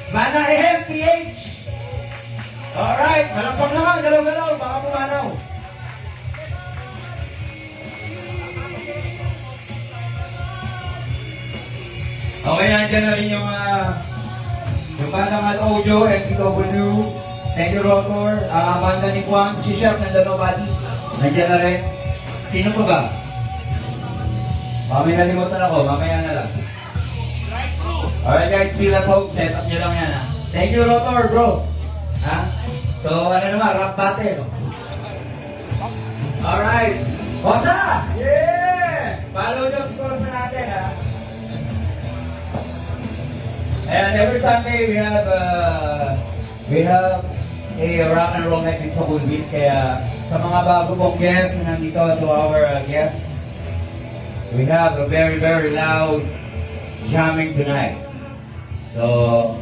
Mana Ehem PH! Alright, malapang naman, galaw-galaw, baka pumanaw. Okay, nandiyan na rin yung bandang at Ojo, MPW, thank you Rotor, banda ni Juan, si Chef ng The Nobodies, nandiyan na rin. Sino pa ba? May nalimutan ako, mamaya na lang. Alright guys, feel at home, set up nyo lang yan ha. Thank you Rotor bro. Ha? So ano naman, rap battle. Alright. Kosa! Yeah! Follow nyo si Kosa natin ha. And every Sunday we have a rock and roll night sa Cool Beats. Kaya sa mga bago pong guests na nandito to our guests, we have a very very loud jamming tonight. So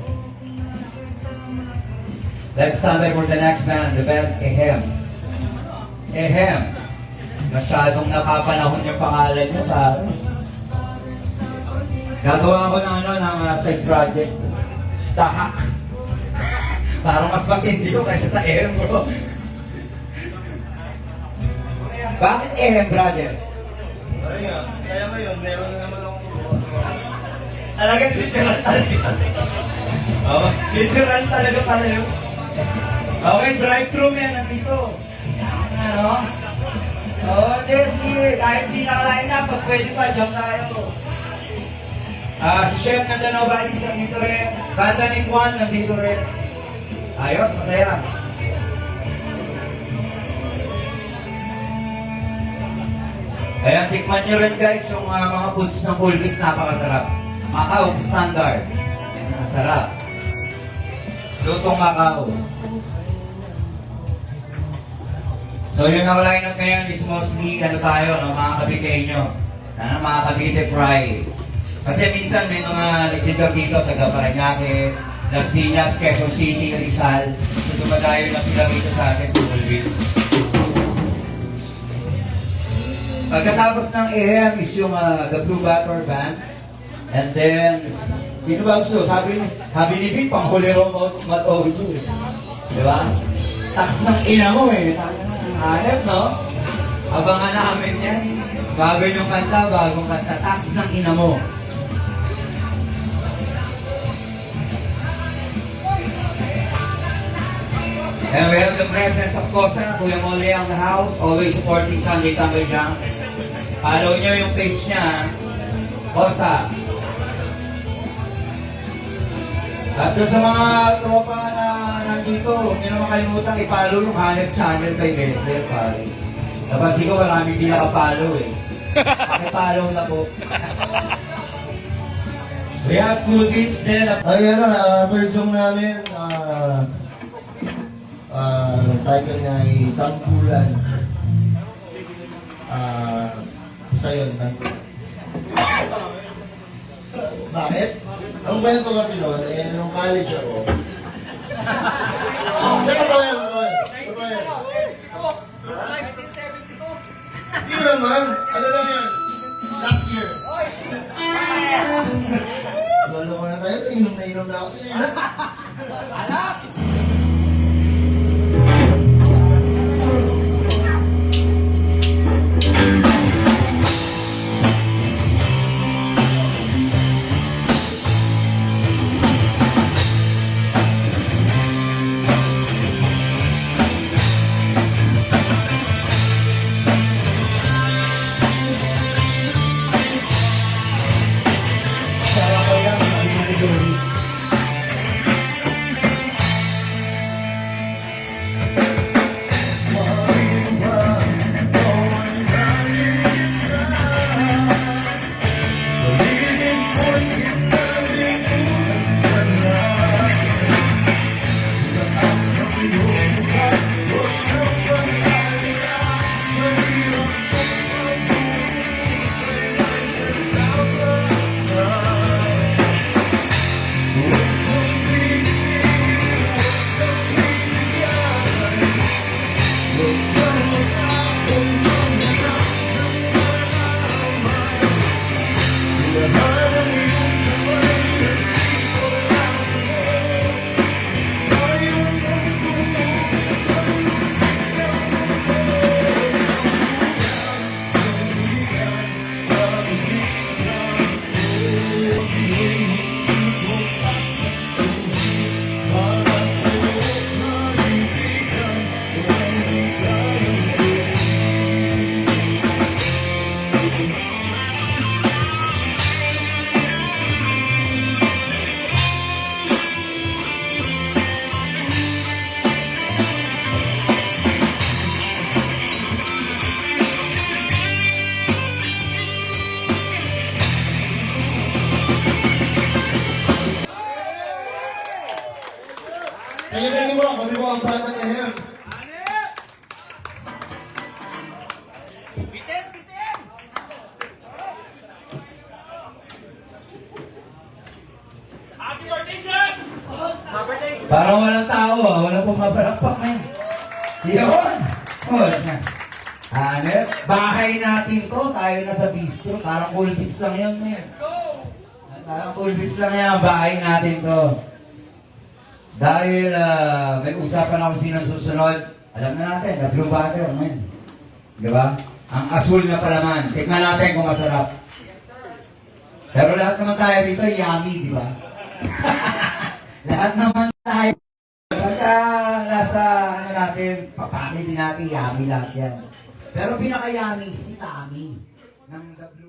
let's stand by for the next band, the band Ehem. Ehem. Masyadong nakapanahon yung pangalan niya, pare. Gagawa ko ng side project. Tahak. Parang mas matindi ko kaysa sa Ehem, bro. Bakit Ehem, brother? Kaya ngayon, meron na naman akong Talagang literal talaga. Literal talaga pala yun. Okay, drive-thru yan nandito. Ano? Kahit di nakalain na, pag pwede pa, jump tayo. Si Chef ng The Nobodies nandito rin. Banda ni Juan nandito rin. Ayos, masaya. Ayan, tikman nyo rin guys yung mga foods ng Cool Beats, napakasarap. Macau standard. Masarap. Lutong Macau. So yung line-up ngayon is mostly tayo, mga kabigay nyo. Mga Cavite Fry. Kasi minsan may mga nagtitag dito, taga Parañaque, Las Piñas, Quezon City, Rizal. So dumadayo na sila rito sa atin sa Cool Beats. Pagkatapos ng Ehem is yung The Blue Batter Band. And then, sino ba gusto? Sabi ni Vic, panghuli ro mat-OG. Diba? Tax ng ina mo eh. Hanep, no? Abangan namin yan. Bago yung kanta, bagong kanta. Tax ng ina mo. And we have the presence of Kosa, Kuya Mole ang the house, always supporting Sunday Tambay Jam. Follow nyo yung page niya, Kosa. At sa mga tropa na nandito, huwag nyo naman kalimutan i-follow yung Hanep channel kay Bethel, pare. Napansin ko maraming di nakapollow eh. Pakipollow na po. We have Cool Beats din. Ayan na, third song namin. Title niya ay Tangkulan. Isa yun, Tangkulan. Bakit? Ang kwento kasi noon, nung college ako. Totoo yan. Hindi naman, ano lang yan, last year. inom na ako. Sarap ko yan, sabi ni Joey. Kaya mo, kami mo ang bata ni Hem. Parang walang tao, walang pumapalakpak na yun. Yun! Oh, yan. Ano, bahay natin to, tayo na sa bistro, parang cool beats lang yun. Let's go! Parang cool beats lang yan, bahay natin to. Dahil may usapan ako sino susunod, alam na natin, the blue butter, man. Di ba? Ang asul na palaman. Tikman natin kung masarap. Pero lahat naman tayo rito, yummy, di ba? Lahat naman tayo. Pagka nasa, ano natin, papamili natin, yummy lahat yan. Pero pinaka-yummy, si Tami. Ng the blue